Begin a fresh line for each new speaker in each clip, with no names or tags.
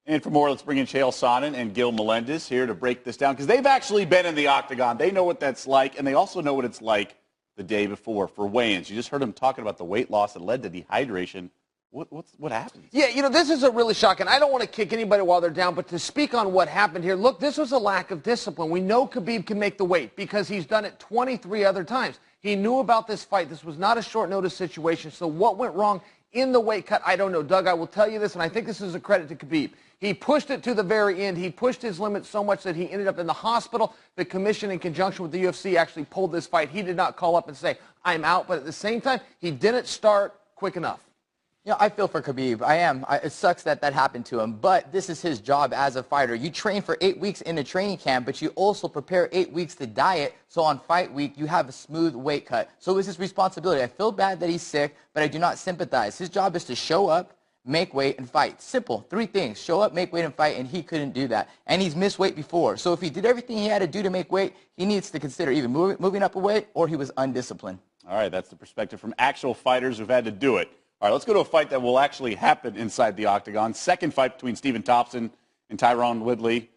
And for more, let's bring in Chael Sonnen and Gil Melendez here to break this down, because they've actually been in the octagon. They know what that's like, and they also know what it's like the day before for weigh-ins. You just heard them talking about the weight loss that led to dehydration. What happened?
Yeah, this is a really shocking. I don't want to kick anybody while they're down, but to speak on what happened here, look, this was a lack of discipline. We know Khabib can make the weight because he's done it 23 other times. He knew about this fight. This was not a short notice situation. So what went wrong in the weight cut? I don't know. Doug, I will tell you this, and I think this is a credit to Khabib. He pushed it to the very end. He pushed his limit so much that he ended up in the hospital. The commission, in conjunction with the UFC, actually pulled this fight. He did not call up and say, I'm out. But at the same time, he didn't start quick enough.
You know, I feel for Khabib. It sucks that happened to him, but this is his job as a fighter. You train for 8 weeks in a training camp, but you also prepare 8 weeks to diet, so on fight week, you have a smooth weight cut. So it's his responsibility. I feel bad that he's sick, but I do not sympathize. His job is to show up, make weight, and fight. Simple. 3 things. Show up, make weight, and fight, and he couldn't do that. And he's missed weight before. So if he did everything he had to do to make weight, he needs to consider either moving up a weight or he was undisciplined. All
right, that's the perspective from actual fighters who've had to do it. All right, let's go to a fight that will actually happen inside the octagon. Second fight between Stephen Thompson and Tyron Woodley.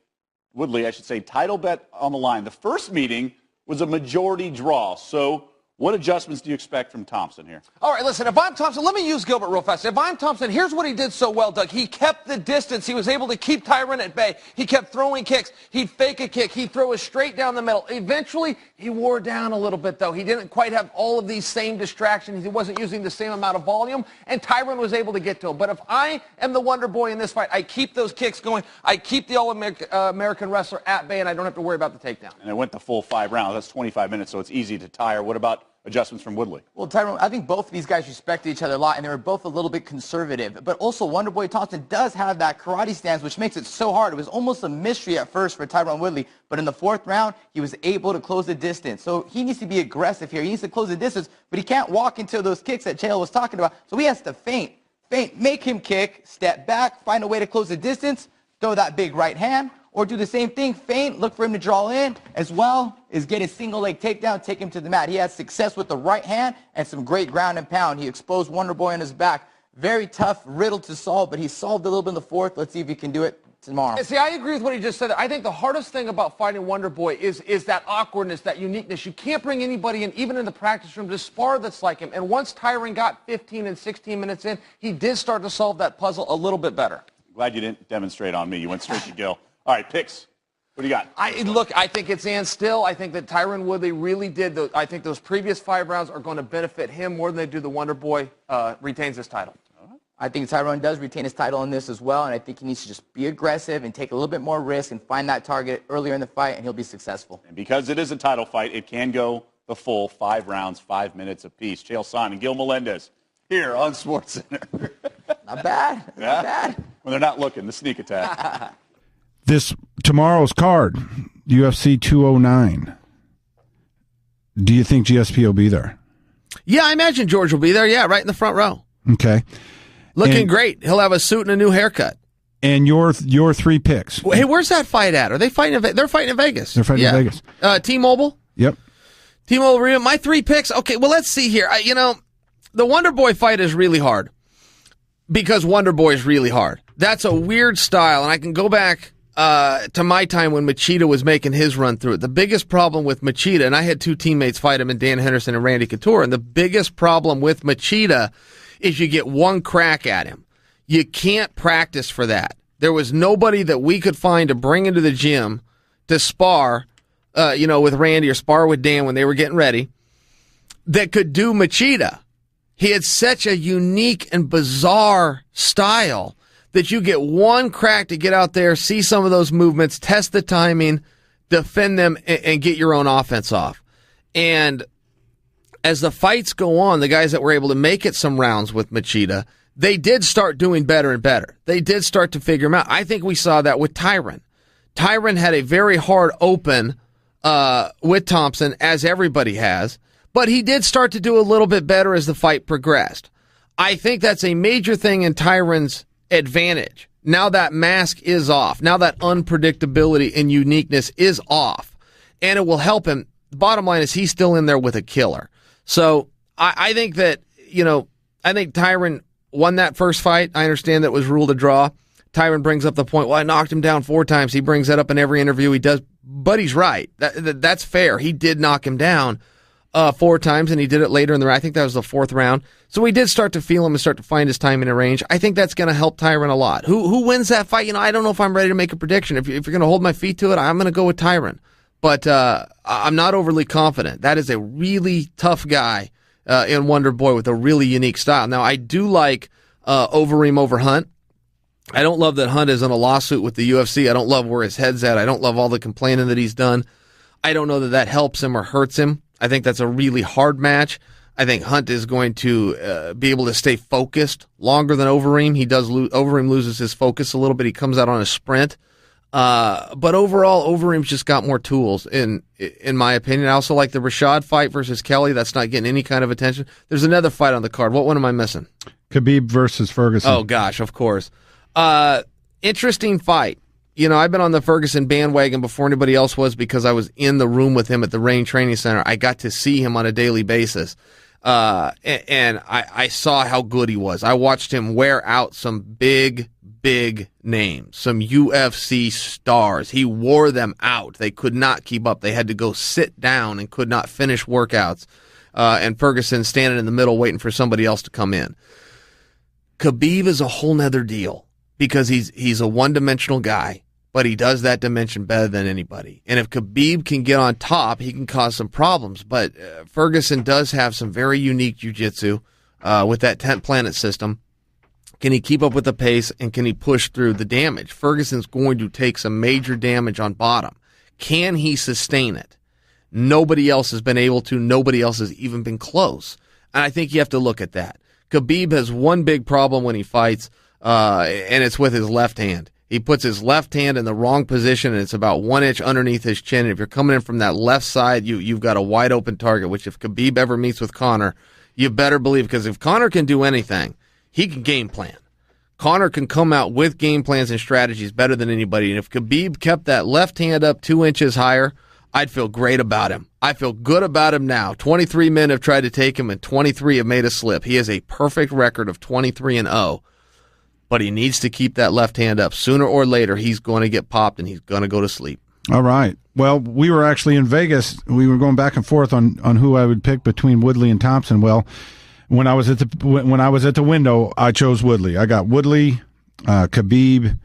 Woodley, I should say, title bet on the line. The first meeting was a majority draw. So what adjustments do you expect from Thompson here?
All right, listen, if I'm Thompson, let me use Gilbert real fast. If I'm Thompson, here's what he did so well, Doug. He kept the distance. He was able to keep Tyron at bay. He kept throwing kicks. He'd fake a kick. He'd throw it straight down the middle. Eventually, he wore down a little bit, though. He didn't quite have all of these same distractions. He wasn't using the same amount of volume, and Tyron was able to get to him. But if I am the Wonder Boy in this fight, I keep those kicks going. I keep the All-American wrestler at bay, and I don't have to worry about the takedown.
And it went the full 5 rounds. That's 25 minutes, so it's easy to tire. What about adjustments from Woodley?
Well, Tyron, I think both of these guys respected each other a lot, and they were both a little bit conservative. But also, Wonderboy Thompson does have that karate stance, which makes it so hard. It was almost a mystery at first for Tyron Woodley, but in the 4th round, he was able to close the distance. So he needs to be aggressive here. He needs to close the distance, but he can't walk into those kicks that Chael was talking about. So he has to feint, make him kick, step back, find a way to close the distance, throw that big right hand, or do the same thing, feint, look for him to draw in, as well as get a single leg takedown, take him to the mat. He had success with the right hand and some great ground and pound. He exposed Wonderboy on his back. Very tough riddle to solve, but he solved a little bit in the 4th. Let's see if he can do it tomorrow.
See, I agree with what he just said. I think the hardest thing about fighting Wonderboy is that awkwardness, that uniqueness. You can't bring anybody in, even in the practice room, to spar that's like him. And once Tyron got 15 and 16 minutes in, he did start to solve that puzzle a little bit better.
Glad you didn't demonstrate on me. You went straight to Gil. All right, picks. What do you got?
I think it's and still. I think that Tyron Woodley really did. I think those previous 5 rounds are going to benefit him more than they do the Wonder Boy retains his title.
I think Tyron does retain his title in this as well, and I think he needs to just be aggressive and take a little bit more risk and find that target earlier in the fight, and he'll be successful.
And because it is a title fight, it can go the full 5 rounds, 5 minutes apiece. Chael Sonnen and Gil Melendez here on SportsCenter.
Not bad. Not bad.
When they're not looking, the sneak attack.
Tomorrow's card, UFC 209. Do you think GSP will be there?
Yeah, I imagine George will be there. Yeah, right in the front row.
Okay.
Looking great. He'll have a suit and a new haircut.
And your 3 picks.
Hey, where's that fight at? Are they fighting? They're fighting in Vegas.
They're fighting in Vegas.
T-Mobile?
Yep.
T-Mobile Arena. My 3 picks. Okay, well, let's see here. The Wonder Boy fight is really hard because Wonder Boy is really hard. That's a weird style, and I can go back to my time when Machida was making his run through it. The biggest problem with Machida, and I had 2 teammates fight him, in Dan Henderson and Randy Couture, and the biggest problem with Machida is you get 1 crack at him. You can't practice for that. There was nobody that we could find to bring into the gym to spar, with Randy or spar with Dan when they were getting ready, that could do Machida. He had such a unique and bizarre style that you get 1 crack to get out there, see some of those movements, test the timing, defend them, and get your own offense off. And as the fights go on, the guys that were able to make it some rounds with Machida, they did start doing better and better. They did start to figure him out. I think we saw that with Tyron. Tyron had a very hard open with Thompson, as everybody has, but he did start to do a little bit better as the fight progressed. I think that's a major thing in Tyron's advantage. Now that mask is off. Now that unpredictability and uniqueness is off. And it will help him. The bottom line is he's still in there with a killer. So I think that, I think Tyron won that first fight. I understand that was ruled a draw. Tyron brings up the point, well, I knocked him down 4 times. He brings that up in every interview he does. But he's right. That's fair. He did knock him down 4 times, and he did it later in the round. I think that was the 4th round. So we did start to feel him and start to find his timing and range. I think that's going to help Tyron a lot. Who wins that fight? I don't know if I'm ready to make a prediction. If you're going to hold my feet to it, I'm going to go with Tyron. But I'm not overly confident. That is a really tough guy in Wonder Boy with a really unique style. Now, I do like Overeem over Hunt. I don't love that Hunt is in a lawsuit with the UFC. I don't love where his head's at. I don't love all the complaining that he's done. I don't know that helps him or hurts him. I think that's a really hard match. I think Hunt is going to be able to stay focused longer than Overeem. Overeem loses his focus a little bit. He comes out on a sprint. But overall, Overeem's just got more tools, in my opinion. I also like the Rashad fight versus Kelly. That's not getting any kind of attention. There's another fight on the card. What one am I missing?
Khabib versus Ferguson.
Oh, gosh, of course. Interesting fight. I've been on the Ferguson bandwagon before anybody else was because I was in the room with him at the Reign Training Center. I got to see him on a daily basis. And I saw how good he was. I watched him wear out some big names, some UFC stars. He wore them out. They could not keep up. They had to go sit down and could not finish workouts. And Ferguson standing in the middle waiting for somebody else to come in. Khabib is a whole nother deal because he's a one-dimensional guy, but he does that dimension better than anybody. And if Khabib can get on top, he can cause some problems. But Ferguson does have some very unique jiu-jitsu with that 10th planet system. Can he keep up with the pace, and can he push through the damage? Ferguson's going to take some major damage on bottom. Can he sustain it? Nobody else has been able to. Nobody else has even been close. And I think you have to look at that. Khabib has one big problem when he fights, and it's with his left hand. He puts his left hand in the wrong position, and it's about 1 inch underneath his chin. And if you're coming in from that left side, you've got a wide open target, which if Khabib ever meets with Conor, you better believe, because if Conor can do anything, he can game plan. Conor can come out with game plans and strategies better than anybody. And if Khabib kept that left hand up 2 inches higher, I'd feel great about him. I feel good about him now. 23 men have tried to take him, and 23 have made a slip. He has a perfect record of 23-0. But he needs to keep that left hand up. Sooner or later, he's going to get popped, and he's going to go to sleep.
All right. Well, we were actually in Vegas. We were going back and forth on who I would pick between Woodley and Thompson. Well, when I was at the window, I chose Woodley. I got Woodley, Khabib,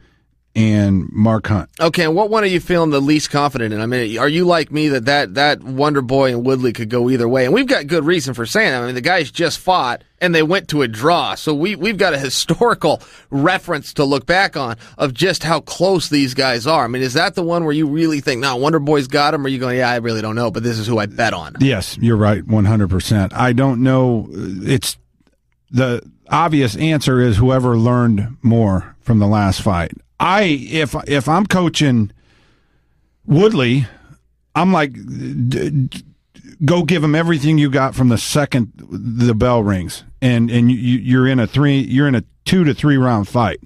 and Mark Hunt.
Okay, and what one are you feeling the least confident in? I mean, are you like me that Wonder Boy and Woodley could go either way? And we've got good reason for saying that. I mean, the guys just fought, and they went to a draw. So we've got a historical reference to look back on of just how close these guys are. I mean, is that the one where you really think, no, Wonder Boy's got him, or are you going, yeah, I really don't know, but this is who I bet on?
Yes, you're right, 100%. I don't know. It's the obvious answer is whoever learned more from the last fight. If I'm coaching Woodley, I'm like, go give him everything you got from the second the bell rings, and you're in a 2 to 3 round fight.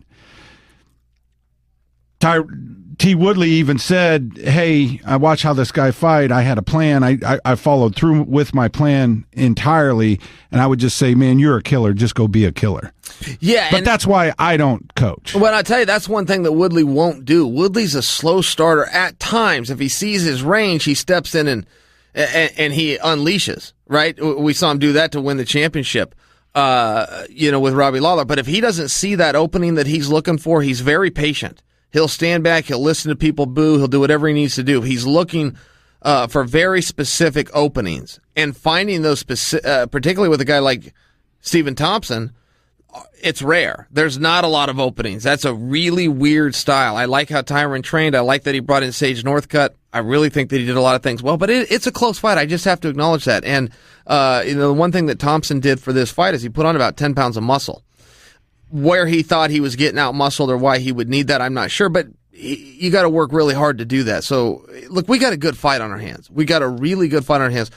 T. Woodley even said, hey, I watched how this guy fight. I had a plan. I followed through with my plan entirely, and I would just say, man, you're a killer. Just go be a killer.
Yeah,
but that's why I don't coach.
Well, I tell you, that's one thing that Woodley won't do. Woodley's a slow starter at times. If he sees his range, he steps in and he unleashes, right? We saw him do that to win the championship, with Robbie Lawler. But if he doesn't see that opening that he's looking for, he's very patient. He'll stand back. He'll listen to people boo. He'll do whatever he needs to do. He's looking for very specific openings, and finding those particularly with a guy like Stephen Thompson, it's rare. There's not a lot of openings. That's a really weird style. I like how Tyron trained. I like that he brought in Sage Northcutt. I really think that he did a lot of things well, but it's a close fight. I just have to acknowledge that. And the one thing that Thompson did for this fight is he put on about 10 pounds of muscle. Where he thought he was getting out muscled or why he would need that, I'm not sure, but you got to work really hard to do that. So, look, we got a good fight on our hands. We got a really good fight on our hands.